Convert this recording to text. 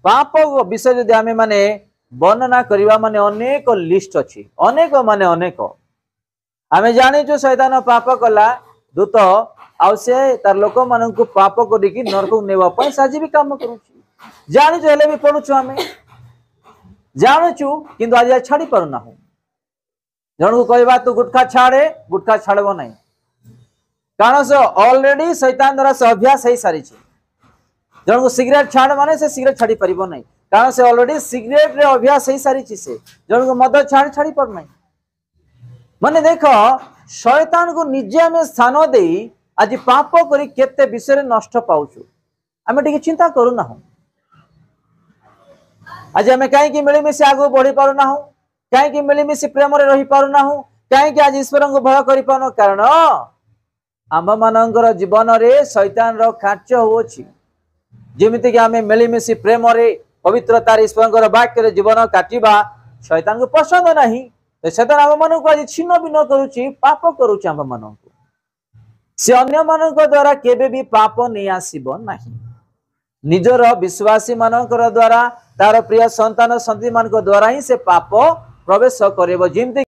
पाप विषय जदि आमे माने वर्णना करवा माने अनेक लिस्ट अच्छी अनेक माने अनेक आमे जानिଛୁ शैतान पाप कला दूत आउ से तार लोक मान को पाप करिकी नरक नेवा पई साजी भी काम करूची जानिछु हेले भी पढुछु आमे जानुछु किंतु आज छाड़ी पारुना हूं जन को कहबा तू गुटखा छाड़े गुटखा छाड़बो नहीं कारण से ऑलरेडी शैतान द्वारा से अभ्यास हो सारी जन को सिगरेट छाड़ माने से सिगरेट छाड़ी परिबो नहीं कारण से ऑलरेडी सिगरेट रे अभ्यास हो सारी से जन को मद छाड़ छाड़ी पर नहीं माने देखो शैतान को निजे आमे स्थान दे आज पाप करी केते विषय नष्ट पाउछु आमे टिके चिंता करू ना हूं आज आमे कहीं मिलमिशि आगु बढ़ी पारू ना हूं कहीं मिलमिशि प्रेम रे रही पारू ना हूं कहीं आज ईश्वर को भय करि पानो कारण आम मानकर जीवन रे शैतान रो कार्य होछि जेमिति कि आमे मिलमिशि प्रेम रे पवित्रता ईश्वर वाक्य रे जीवन काटिबा शैतान को पसंद नहीं तो शैतान आम मन को आज छिन्न भिन्न करूछि पाप करूछि आम मन को से अन्य मान द्वारा केबे भी पाप नहीं आसीबो नहीं निजर विश्वासी मानकर द्वारा तार प्रिय संतान संतति मान द्वारा ही से पाप प्रवेश करेबो जिमति